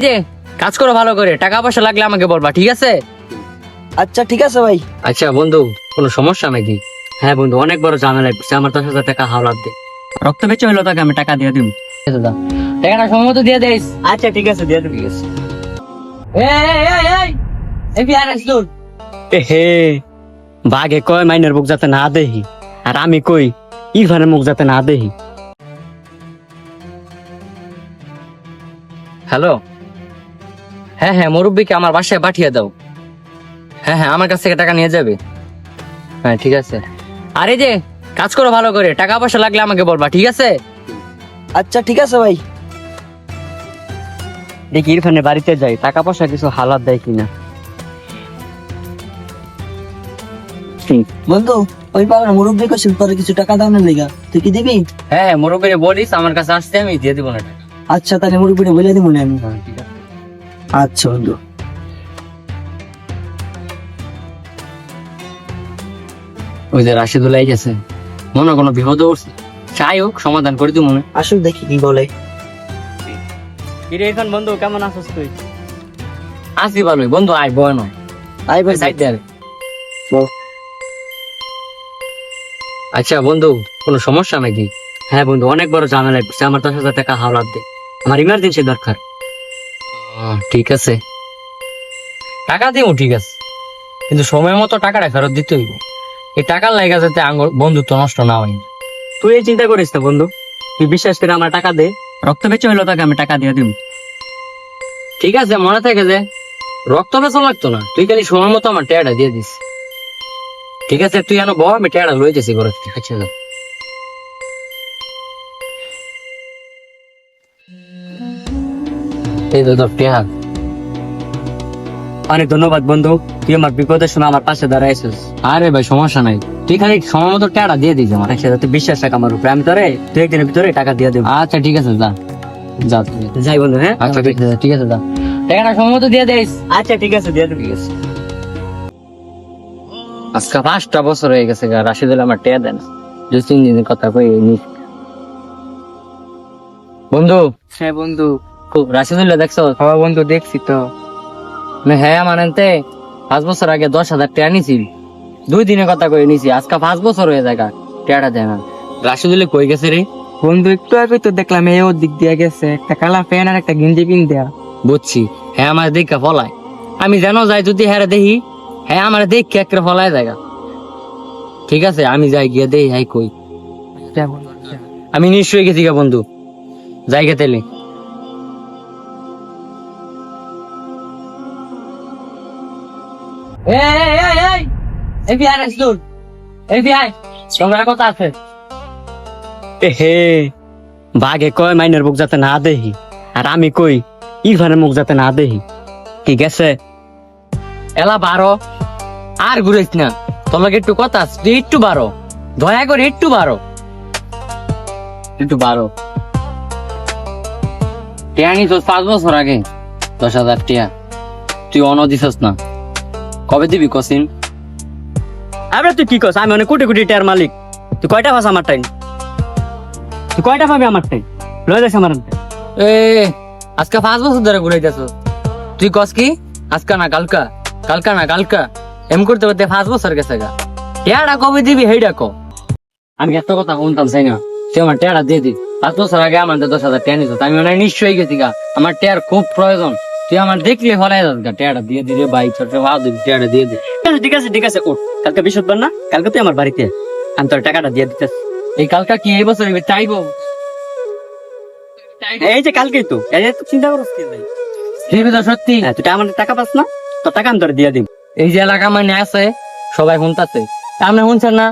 যে কাজ করো ভালো করে, টাকা পয়সা লাগলে আমাকে বলবা, ঠিক আছে? আচ্ছা ঠিক আছে ভাই। আচ্ছা বন্ধু, কোনো সমস্যা নাকি? হ্যাঁ বন্ধু, অনেক বড় ঝামেলা করছে, আমার 10,000 টাকা হাওলাত দে। রক্ত বেঁচে হইলো তাকে আমি টাকা দিয়ে দিব। টাকাটা সময় মতো দিয়ে দিস। আচ্ছা ঠিক আছে দিয়ে দেবো। ঠিক আছে। হে বাঘে কয় মাইনের মুখ যাতে না দেহি, আর আমি কই ইরফানের মুখ যাতে না দেহি। হ্যালো, হ্যাঁ হ্যাঁ, মুরব্বিকে আমার বাসায় পাঠিয়ে দাও। হ্যাঁ হ্যাঁ, আমার কাছ থেকে টাকা নিয়ে যাবে। হ্যাঁ ঠিক আছে। আরে যে কাজ করো ভালো করে, টাকা পয়সা লাগলে আমাকে বলবা, ঠিক আছে? আচ্ছা ঠিক আছে ভাই। দেখি ইরফানের বাড়িতে যাই, টাকা পয়সা কিছু হালাত দেয় কিনা। বন্ধু ওই পাড়ার মুরব্বী কইছিল তোর কিছু টাকা দাও না লেগা, তুই কি দিবি? হ্যাঁ মুরব্বিরে বলিস আমার কাছে আসতে, আমি দিয়ে দিব না টাকা। আচ্ছা তাহলে মুরব্বীটা বলে দিব না আমি। হ্যাঁ ঠিক আছে। আচ্ছা বন্ধু। ওই যে রাশিদুল্লাহ গেছে, মনে কোনো বিপদে উঠছে, চাই হোক সমাধান করে দিব মনে। আসুক দেখি কি বলে। কিরে ইরফান বন্ধু, কেমন আছিস তুই? আসি ভালোই বন্ধু, আয় বয় নয় আই ভাই সাইড দেয়। বল। আচ্ছা বন্ধু, কোনো সমস্যা নাকি? হ্যাঁ বন্ধু, অনেক বড় ঝামেলা করছে, আমার 10,000 টাকা হাওলাত দে, আমার ইমার্জেন্সি দরকার। ঠিক আছে, টাকা দিব, ঠিক আছে, কিন্তু সময় মতো টাকাটা ফেরত দিতে হইব। এই টাকার লাগা যাতে বন্ধুত্ব নষ্ট না হয়। তুই এই চিন্তা করিস না বন্ধু, তুই বিশ্বাস করে আমার টাকা দে, রক্ত বেঁচে হইলো তাকে আমি টাকা দিয়ে দিব। ঠিক আছে, মনে থাকে যে রক্ত বেচা লাগতো না, তুই খালি সময় মতো আমার টাকাটা দিয়ে দিস। ঠিক আছে, তুই এনে বহ, আমি টাকাটা লই যাচ্ছি ঘরে থেকে। আচ্ছা যা। এই তো তোর টাকা। অনেক ধন্যবাদ বন্ধু, তুই আমার বিপদের সময় আমার পাশে দাঁড়াইছিস। আরে ভাই সমস্যা নাই, তুই খালি সময় মতো টাকা দিয়ে দিস আমার, একসাথে তুই বিশ্বাস রাখ আমার উপরে, আমি তোরে 2-1 দিনের ভিতরে টাকা দিয়ে দেবো। আচ্ছা ঠিক আছে, যা যা তুই। যাই বন্ধু। হ্যাঁ আচ্ছা ঠিক আছে, ঠিক আছে, যা, টাকাটা সময় মতো দিয়ে দিস। আচ্ছা ঠিক আছে দিয়ে দেবো। ঠিক আছে। আজকে 5টা বছর হয়ে গেছে রাশিদুল আমার টেয়া দেন, 2-3 দিনের কথা কই বন্ধু। হ্যাঁ বন্ধু। রাশিদুল্লাহ দেখছো? হ্যাঁ বন্ধু দেখছি তো। হ্যাঁ মানেতে 5 বছর আগে 10,000 টাকা নিছি, 2 দিনের কথা কই নিছি, আজকে 5 বছর হয়ে যায় টাকাটা দেয় না। রাশিদুল্লাহ কই গেছে রে? বন্ধু একটু আগে তো দেখলাম এই ওর দিক দিয়ে গেছে, একটা কালা প্যান্ট আর একটা গেঞ্জি পিন দেয়া। বুঝছি, হ্যাঁ আমার দেখা ফলায়, আমি জানো যাই যদি হ্যাঁ দেখি, হ্যাঁ আমার দেখে একটা ফলায় জায়গা। ঠিক আছে, আমি যাই গিয়ে দেখি হ্যাঁ কই। আমি নিশ্চয়ই গেছি গা বন্ধু, জায়গা তেলে। কথা আছে। হে বাঘে কয় মাইনের মুখ যাতে না দেহি, আর আমি কই ইরফানের মুখ যাতে না দেহি। ঠিক আছে, এলা 12 আর ঘুরেছ না, তোমাকে একটু কথা আছে, তুই একটু 12, দয়া করে একটু 12, একটু 12 টিয়া নিছস 5 বছর আগে 10,000 টিয়া, তুই অন দিছস না, কবে দিবি কসিন? আরে তুই কি কস, আমি অনেক কোটি কোটি টিয়ার মালিক, তুই কয়টা পাস আমার টাইম? তুই কয়টা পাবি আমার টাইম? লয়ে যাস আমার। আজকে 5 বছর ধরে ঘুরাইতেছ, তুই কস কি আজকা না কালকা, কালকা না কালকা, এম করতে করতে 5 বছর গেছে গা। টিয়াটা কবে দিবি হেইডা ক। আমি এত কথা শুনতাম চাই না, তুই আমার টিয়াটা দিয়ে দি। 5 বছর আগে আমার 10,000 টিয়া নিত, আমি মনে নিশ্চয়ই গেছি গা, আমার টিয়ার খুব প্রয়োজন, তুই আমার দেখলে ফলাই যাস গা, টিয়াটা দিয়ে দি রে ভাই, ছোট ভাব দিবি, টিয়াটা দিয়ে দি। ঠিক আছে ঠিক আছে, উঠ, কালকে বৃহস্পতিবার না, কালকে তুই আমার বাড়িতে, আমি তোর টাকাটা দিয়ে দিতেছি। এই কালকা কি এই বছর চাইবো? এই যে কালকেই তো, এই তো চিন্তা করছ কি ভাই? ঠিক আছে সত্যি, তুই আমার টাকা পাস না, তোর টাকা আমি তোর দিয়ে দিব। এই যে এলাকা মানে আছে সবাই শুনতাছে, আপনি শুনছেন না?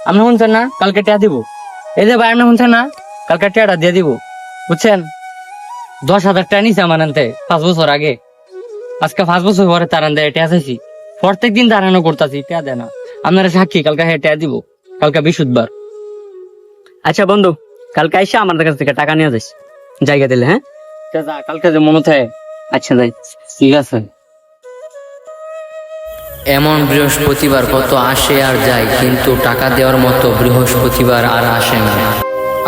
আপনি শুনছেন না কালকে টাকা দিব? এই যে ভাই আপনি শুনছেন না কালকে টাকাটা দিয়ে দিব, বুঝছেন? 10,000 টাকা নিছে আমার আনতে 5 বছর আগে, আজকে 5 বছর পরে তার আনতে টাকা চাইছি, প্রত্যেক দিন দাঁড়ানো করতেছি, টাকা দেয় না। আপনারা সাক্ষী, কালকে হ্যাঁ টাকা দিব, কালকে বৃহস্পতিবার। আচ্ছা বন্ধু, কালকে আইসা আমার কাছ থেকে টাকা নিয়ে যাস জায়গা দিলে। হ্যাঁ যা, কালকে যে মনে থাকে। আচ্ছা যাই, ঠিক আছে। এমন বৃহস্পতিবার কত আসে আর যায়, কিন্তু টাকা দেওয়ার মতো বৃহস্পতিবার আর আসে না।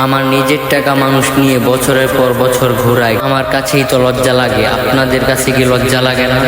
আমার নিজের টাকা মানুষ নিয়ে বছরের পর বছর ঘোরায়, আমার কাছেই তো লজ্জা লাগে, আপনাদের কাছে কি লজ্জা লাগে না?